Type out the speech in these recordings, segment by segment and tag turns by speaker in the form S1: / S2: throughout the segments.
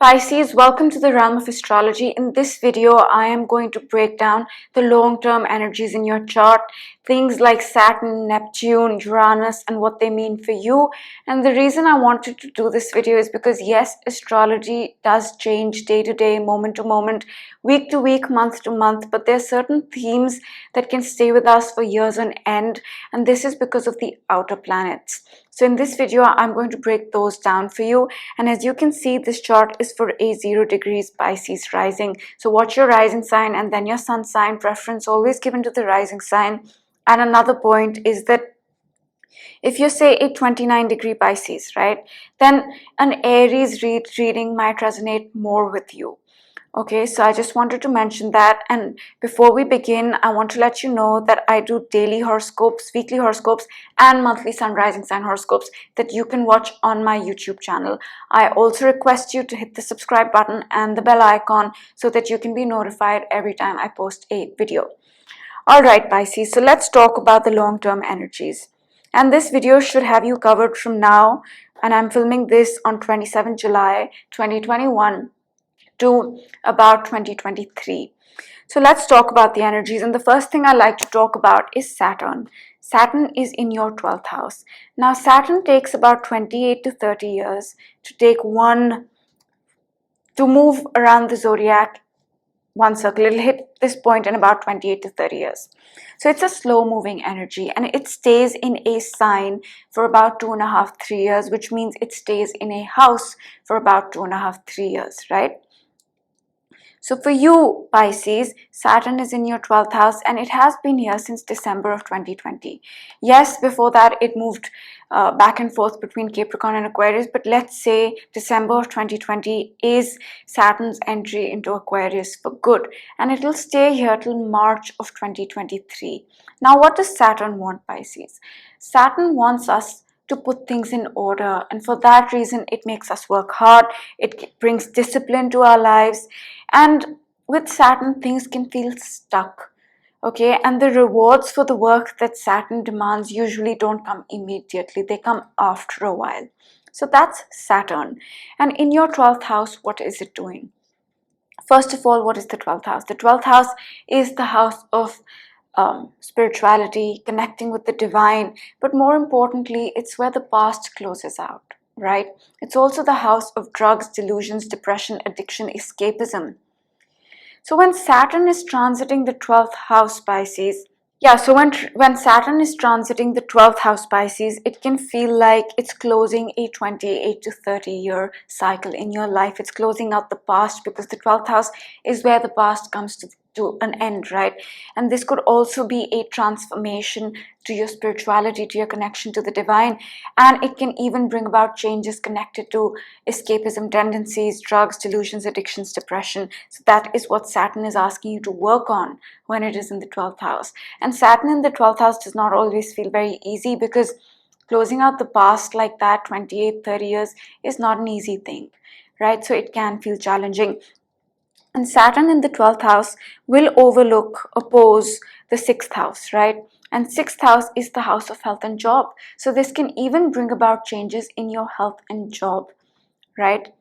S1: Pisces, welcome to the realm of astrology. In this video, I am going to break down the long-term energies in your chart, things like Saturn, Neptune, Uranus, and what they mean for you. And the reason I wanted to do this video is because, yes, astrology does change day to day, moment to moment, week to week, month to month, but there are certain themes that can stay with us for years on end, and this is because of the outer planets. So in this video, I'm going to break those down for you. And as you can see, this chart is for a 0 degrees Pisces rising. So watch your rising sign and then your sun sign, preference always given to the rising sign. And another point is that if you say a 29-degree Pisces, right, then an Aries reading might resonate more with you. Okay, so I just wanted to mention that. And before we begin, I want to let you know that I do daily horoscopes, weekly horoscopes, and monthly sun rising sign horoscopes that you can watch on my YouTube channel. I also request you to hit the subscribe button and the bell icon so that you can be notified every time I post a video. All right, Pisces, so let's talk about the long-term energies. And this video should have you covered from now, and I'm filming this on 27 July 2021. To about 2023. So let's talk about the energies, and the first thing I like to talk about is Saturn. Saturn is in your 12th house. Now Saturn takes about 28 to 30 years to move around the zodiac one circle. It'll hit this point in about 28 to 30 years. So it's a slow moving energy, and it stays in a sign for about 2.5 3 years, which means it stays in a house for about 2.5 3 years, right? So for you, Pisces, Saturn is in your 12th house, and it has been here since December of 2020. Yes, before that, it moved back and forth between Capricorn and Aquarius, but let's say December of 2020 is Saturn's entry into Aquarius for good, and it will stay here till March of 2023. Now, what does Saturn want, Pisces? Saturn wants us to put things in order, and for that reason it makes us work hard. It brings discipline to our lives, and with Saturn things can feel stuck, okay, and the rewards for the work that Saturn demands usually don't come immediately, they come after a while. So that's Saturn. And in your 12th house, what is it doing? First of all, what is the 12th house? The 12th house is the house of spirituality, connecting with the divine, but more importantly, it's where the past closes out, right? It's also the house of drugs, delusions, depression, addiction, escapism. So when Saturn is transiting the 12th house, Pisces, so when Saturn is transiting the 12th house, Pisces, it can feel like it's closing a 28 to 30 year cycle in your life. It's closing out the past, because the 12th house is where the past comes to an end, right? And this could also be a transformation to your spirituality, to your connection to the divine, and it can even bring about changes connected to escapism tendencies, drugs, delusions, addictions, depression. So that is what Saturn is asking you to work on when it is in the 12th house. And Saturn in the 12th house does not always feel very easy, because closing out the past like that, 28 30 years, is not an easy thing, right? So it can feel challenging. And Saturn in the 12th house will oppose the 6th house, right? And 6th house is the house of health and job. So this can even bring about changes in your health and job, right?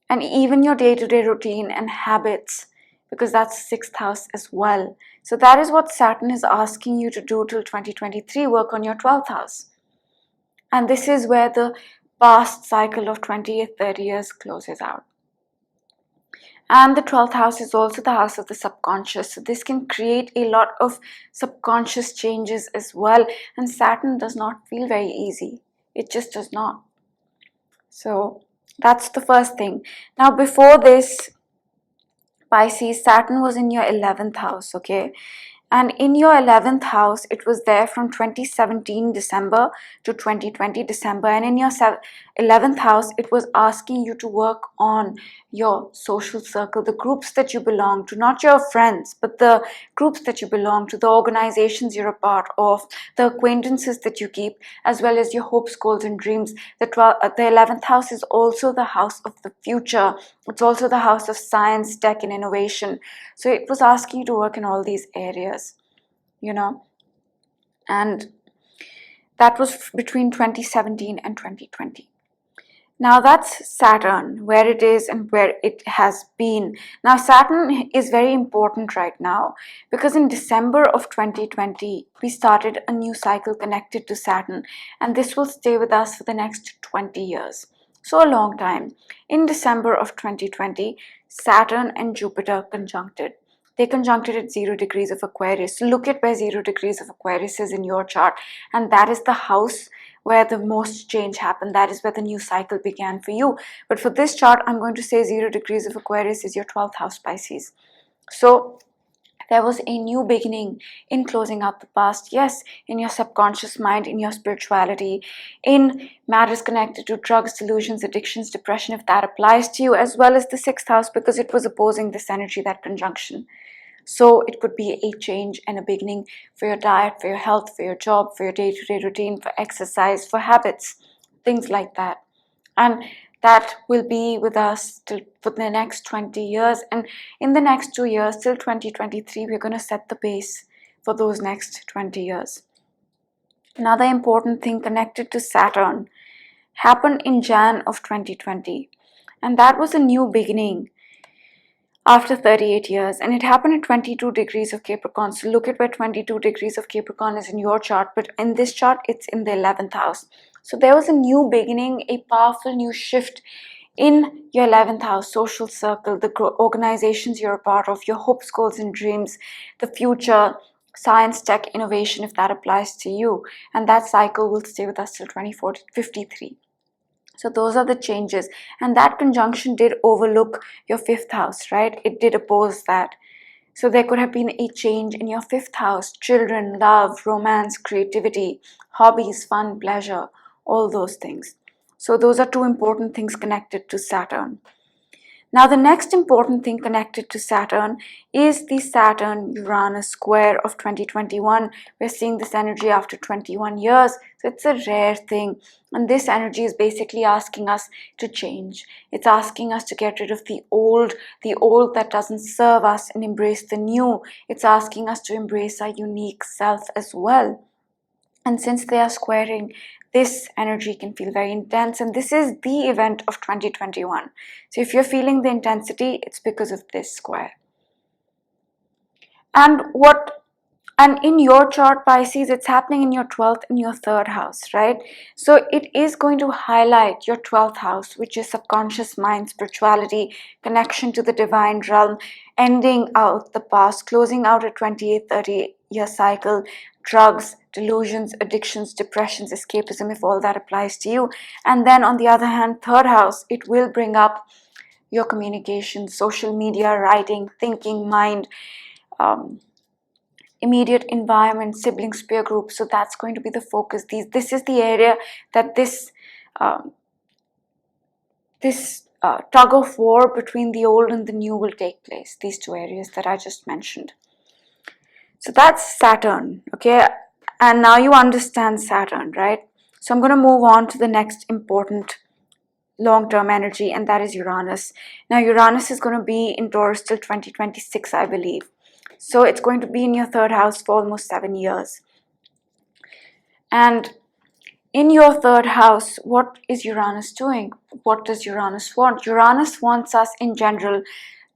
S1: And even your day-to-day routine and habits, because that's 6th house as well. So that is what Saturn is asking you to do till 2023, work on your 12th house. And this is where the past cycle of 28 30 years closes out. And the 12th house is also the house of the subconscious. So this can create a lot of subconscious changes as well. And Saturn does not feel very easy. It just does not. So that's the first thing. Now, before this, Pisces, Saturn was in your 11th house, okay? And in your 11th house, it was there from 2017 December to 2020 December. And in your 11th house, it was asking you to work on your social circle, the groups that you belong to, not your friends, but the groups that you belong to, the organizations you're a part of, the acquaintances that you keep, as well as your hopes, goals, and dreams. The 11th house is also the house of the future. It's also the house of science, tech, and innovation. So it was asking you to work in all these areas, you know. And that was between 2017 and 2020. Now that's Saturn, where it is and where it has been. Now Saturn is very important right now because in December of 2020, we started a new cycle connected to Saturn, and this will stay with us for the next 20 years. So a long time. In December of 2020, Saturn and Jupiter conjuncted. They conjuncted at 0 degrees of Aquarius. So look at where 0 degrees of Aquarius is in your chart, and that is the house where the most change happened. That is where the new cycle began for you. But for this chart, I'm going to say 0 degrees of Aquarius is your 12th house, Pisces. So there was a new beginning in closing out the past. Yes, in your subconscious mind, in your spirituality, in matters connected to drugs, delusions, addictions, depression, if that applies to you, as well as the 6th house, because it was opposing this energy, that conjunction. So it could be a change and a beginning for your diet, for your health, for your job, for your day-to-day routine, for exercise, for habits, things like that. And that will be with us for the next 20 years. And in the next 2 years, till 2023, we're going to set the base for those next 20 years. Another important thing connected to Saturn happened in Jan of 2020. And that was a new beginning after 38 years, and it happened at 22 degrees of Capricorn. So look at where 22 degrees of Capricorn is in your chart, but in this chart it's in the 11th house. So there was a new beginning, a powerful new shift in your 11th house, social circle, the organizations you're a part of, your hopes, goals and dreams, the future, science, tech, innovation, if that applies to you. And that cycle will stay with us till 2053. So those are the changes. And that conjunction did overlook your 5th house, right? It did oppose that. So there could have been a change in your 5th house: children, love, romance, creativity, hobbies, fun, pleasure, all those things. So those are two important things connected to Saturn. Now, the next important thing connected to Saturn is the Saturn-Uranus square of 2021. We're seeing this energy after 21 years, so it's a rare thing. And this energy is basically asking us to change. It's asking us to get rid of the old that doesn't serve us, and embrace the new. It's asking us to embrace our unique self as well. And since they are squaring, this energy can feel very intense, and this is the event of 2021. So if you're feeling the intensity, it's because of this square. And in your chart, Pisces, it's happening in your 12th and your 3rd house, right? So it is going to highlight your 12th house, which is subconscious mind, spirituality, connection to the divine realm, ending out the past, closing out a 28, 30-year cycle, drugs, delusions, addictions, depressions, escapism, if all that applies to you. And then on the other hand, 3rd house, it will bring up your communication, social media, writing, thinking, mind, immediate environment, siblings, peer groups. So that's going to be the focus. This is the area that this tug of war between the old and the new will take place. These two areas that I just mentioned. So that's Saturn, okay? And now you understand Saturn, right? So I'm going to move on to the next important long-term energy, and that is Uranus. Now Uranus is going to be in Taurus till 2026, I believe. So it's going to be in your 3rd house for almost 7 years. And in your 3rd house, what is Uranus doing? What does Uranus want? Uranus wants us in general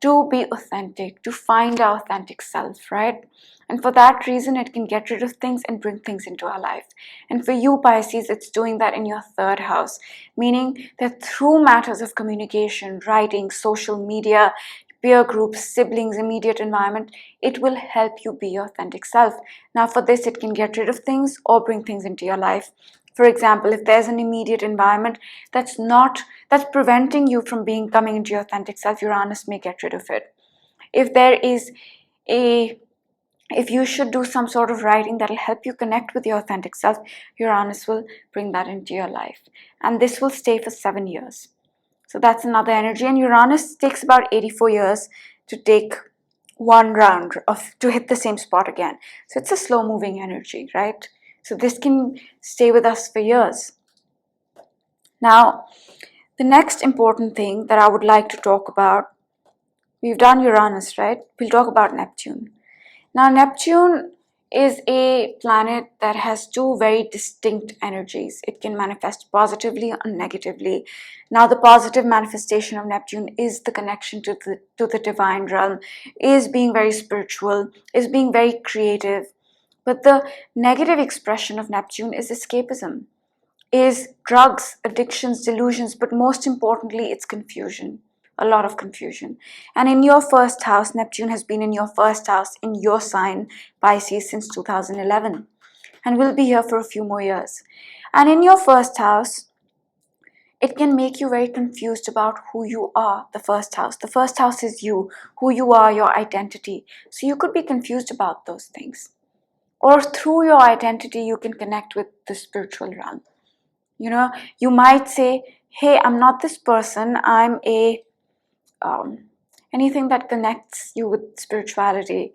S1: to be authentic, to find our authentic self, right? And for that reason, it can get rid of things and bring things into our life. And for you, Pisces, it's doing that in your 3rd house, meaning that through matters of communication, writing, social media, peer groups, siblings, immediate environment, it will help you be your authentic self. Now, for this, it can get rid of things or bring things into your life. For example, if there's an immediate environment that's preventing you from coming into your authentic self, Uranus may get rid of it. If you should do some sort of writing that'll help you connect with your authentic self, Uranus will bring that into your life. And this will stay for 7 years. So that's another energy. And Uranus takes about 84 years to take one round to hit the same spot again. So it's a slow moving energy, right? So this can stay with us for years. Now, the next important thing that I would like to talk about, we've done Uranus, right? We'll talk about Neptune. Now, Neptune is a planet that has two very distinct energies. It can manifest positively or negatively. Now, the positive manifestation of Neptune is the connection to the divine realm, is being very spiritual, is being very creative. But the negative expression of Neptune is escapism, is drugs, addictions, delusions, but most importantly, it's confusion. A lot of confusion. And in your first house, Neptune has been in your first house, in your sign, Pisces, since 2011, and will be here for a few more years. And in your first house, it can make you very confused about who you are, the first house. The first house is you, who you are, your identity. So you could be confused about those things. Or through your identity, you can connect with the spiritual realm. You know, you might say, hey, I'm not this person, I'm a anything that connects you with spirituality.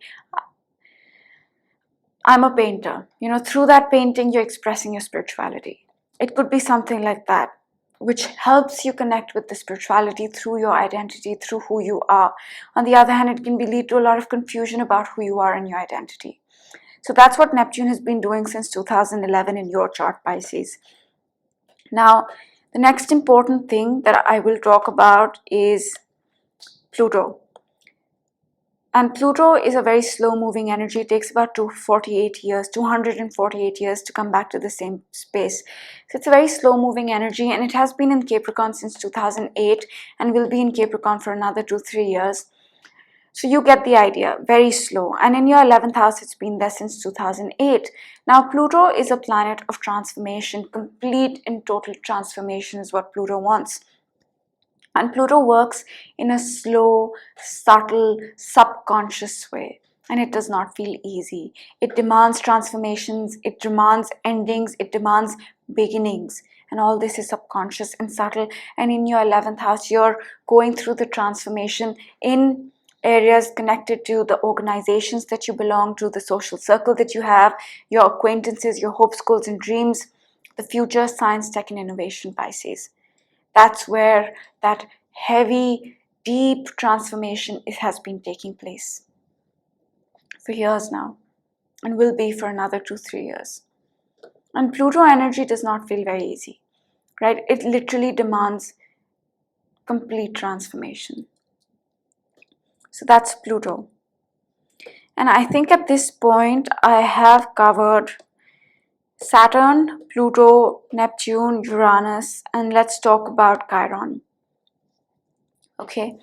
S1: I'm a painter. You know, through that painting, you're expressing your spirituality. It could be something like that, which helps you connect with the spirituality through your identity, through who you are. On the other hand, it can lead to a lot of confusion about who you are and your identity. So that's what Neptune has been doing since 2011 in your chart, Pisces. Now, the next important thing that I will talk about is Pluto. And Pluto is a very slow-moving energy. It takes about 248 years to come back to the same space. So it's a very slow-moving energy, and it has been in Capricorn since 2008 and will be in Capricorn for another 2-3 years. So you get the idea, very slow. And in your 11th house, it's been there since 2008. Now, Pluto is a planet of transformation. Complete and total transformation is what Pluto wants. And Pluto works in a slow, subtle, subconscious way. And it does not feel easy. It demands transformations, it demands endings, it demands beginnings. And all this is subconscious and subtle. And in your 11th house, you're going through the transformation in areas connected to the organizations that you belong to, the social circle that you have, your acquaintances, your hopes, goals, and dreams, the future, science, tech, and innovation, Pisces. That's where that heavy, deep transformation has been taking place for years now, and will be for another 2-3 years. And Pluto energy does not feel very easy, right? It literally demands complete transformation. So that's Pluto. And I think at this point I have covered Saturn, Pluto, Neptune, Uranus, and let's talk about Chiron. Okay,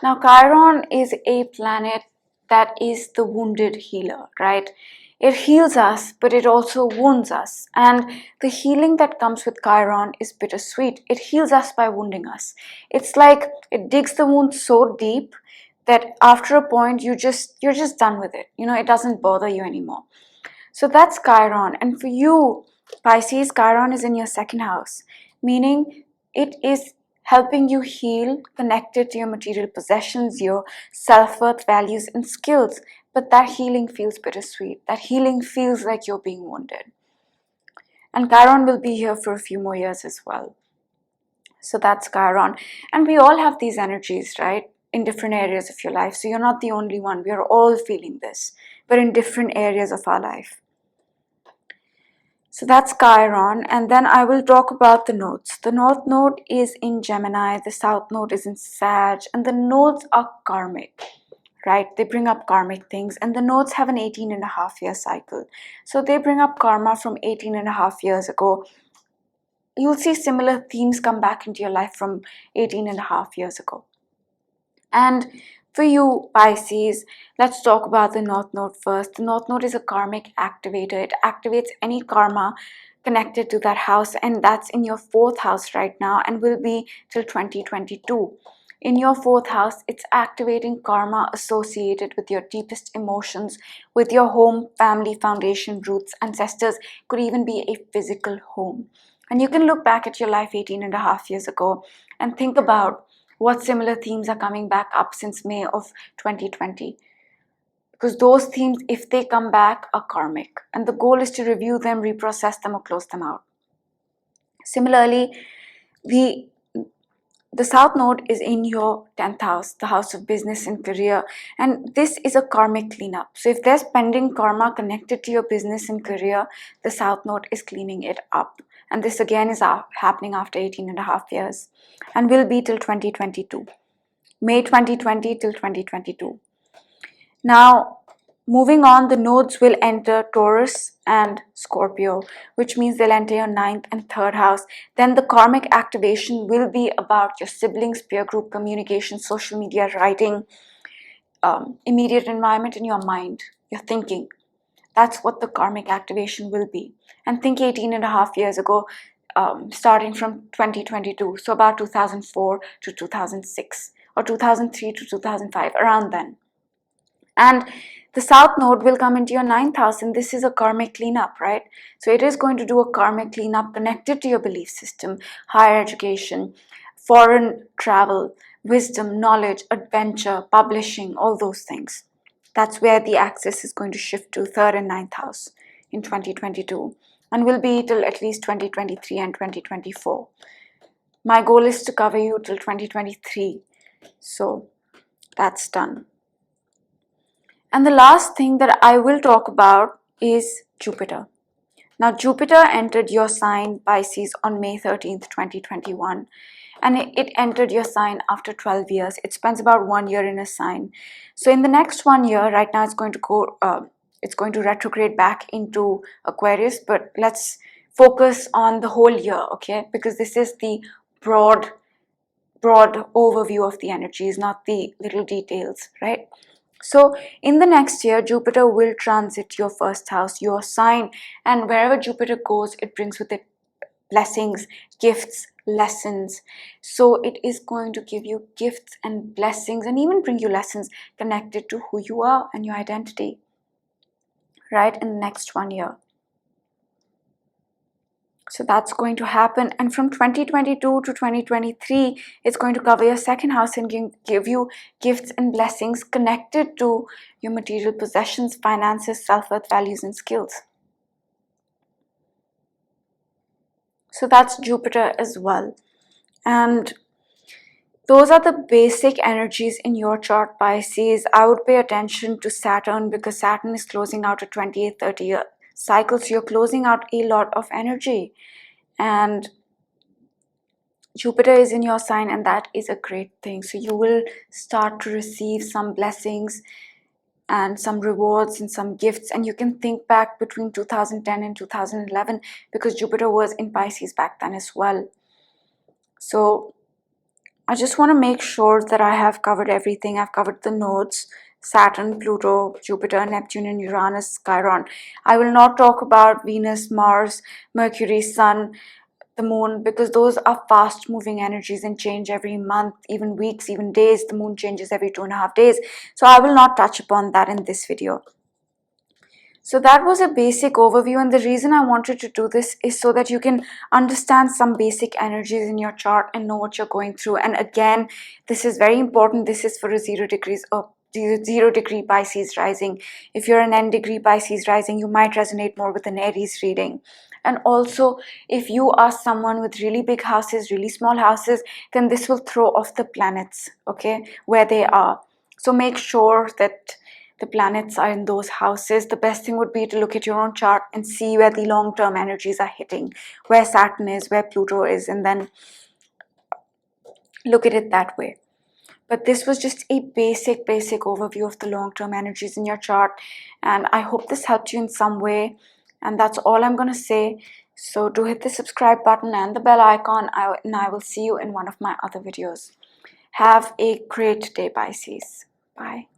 S1: now Chiron is a planet that is the wounded healer, right? It heals us, but it also wounds us. And the healing that comes with Chiron is bittersweet. It heals us by wounding us. It's like it digs the wound so deep that after a point you're just done with it. You know, it doesn't bother you anymore. So that's Chiron. And for you, Pisces, Chiron is in your second house, meaning it is helping you heal, connected to your material possessions, your self-worth, values, and skills. But that healing feels bittersweet. That healing feels like you're being wounded. And Chiron will be here for a few more years as well. So that's Chiron. And we all have these energies, right? In different areas of your life. So you're not the only one. We are all feeling this, but in different areas of our life. So that's Chiron, and then I will talk about the nodes. The North Node is in Gemini, the South Node is in Sag, and the nodes are karmic, right? They bring up karmic things, and the nodes have an 18.5-year cycle. So they bring up karma from 18.5 years ago. You'll see similar themes come back into your life from 18.5 years ago. And for you, Pisces, let's talk about the North Node first. The North Node is a karmic activator. It activates any karma connected to that house, and that's in your 4th house right now and will be till 2022. In your 4th house, it's activating karma associated with your deepest emotions, with your home, family, foundation, roots, ancestors. Could even be a physical home. And you can look back at your life 18.5 years ago and think about what similar themes are coming back up since May of 2020. Because those themes, if they come back, are karmic. And the goal is to review them, reprocess them, or close them out. Similarly, The South Node is in your 10th house, the house of business and career, and this is a karmic cleanup. So if there's pending karma connected to your business and career, the South Node is cleaning it up. And this again is happening after 18.5 years and will be till 2022. May 2020 till 2022. Now, moving on, the nodes will enter Taurus and Scorpio, which means they'll enter your 9th and 3rd house. Then the karmic activation will be about your siblings, peer group communication, social media, writing, immediate environment in your mind, your thinking. That's what the karmic activation will be. And think 18.5 years ago, starting from 2022, so about 2004 to 2006 or 2003 to 2005, around then. And the South Node will come into your 9th house, and this is a karmic cleanup, right? So it is going to do a karmic cleanup connected to your belief system, higher education, foreign travel, wisdom, knowledge, adventure, publishing, all those things. That's where the axis is going to shift to 3rd and 9th house in 2022 and will be till at least 2023 and 2024. My goal is to cover you till 2023. So that's done. And the last thing that I will talk about is Jupiter. Now, Jupiter entered your sign Pisces on May 13th, 2021. And it entered your sign after 12 years. It spends about 1 year in a sign. So in the next 1 year, right now it's going to retrograde back into Aquarius. But let's focus on the whole year, okay? Because this is the broad overview of the energies, not the little details, right? So in the next year, Jupiter will transit your 1st house, your sign, and wherever Jupiter goes, it brings with it blessings, gifts, lessons. So it is going to give you gifts and blessings and even bring you lessons connected to who you are and your identity, right, in the next 1 year. So that's going to happen. And from 2022 to 2023, it's going to cover your 2nd house and give you gifts and blessings connected to your material possessions, finances, self-worth, values, and skills. So that's Jupiter as well. And those are the basic energies in your chart, Pisces. I would pay attention to Saturn because Saturn is closing out a 28, 30-year cycle. So you're closing out a lot of energy. And Jupiter is in your sign, and that is a great thing. So you will start to receive some blessings and some rewards and some gifts. And you can think back between 2010 and 2011 because Jupiter was in Pisces back then as well. So I just want to make sure that I have covered everything. I've covered the nodes: Saturn, Pluto, Jupiter, Neptune, and Uranus, Chiron. I will not talk about Venus, Mars, Mercury, Sun, the moon, because those are fast moving energies and change every month, even weeks, even days. The moon changes every 2.5 days. So I will not touch upon that in this video. So that was a basic overview, and the reason I wanted to do this is so that you can understand some basic energies in your chart and know what you're going through. And again, this is very important. This is for a 0 degree Pisces rising. If you're an N degree Pisces rising, you might resonate more with an Aries reading. And also, if you are someone with really big houses, really small houses, then this will throw off the planets, okay, where they are. So make sure that the planets are in those houses. The best thing would be to look at your own chart and see where the long-term energies are hitting, where Saturn is, where Pluto is, and then look at it that way. But this was just a basic overview of the long-term energies in your chart, and I hope this helped you in some way. And that's all I'm going to say. So do hit the subscribe button and the bell icon, and I will see you in one of my other videos. Have a great day, Pisces. Bye.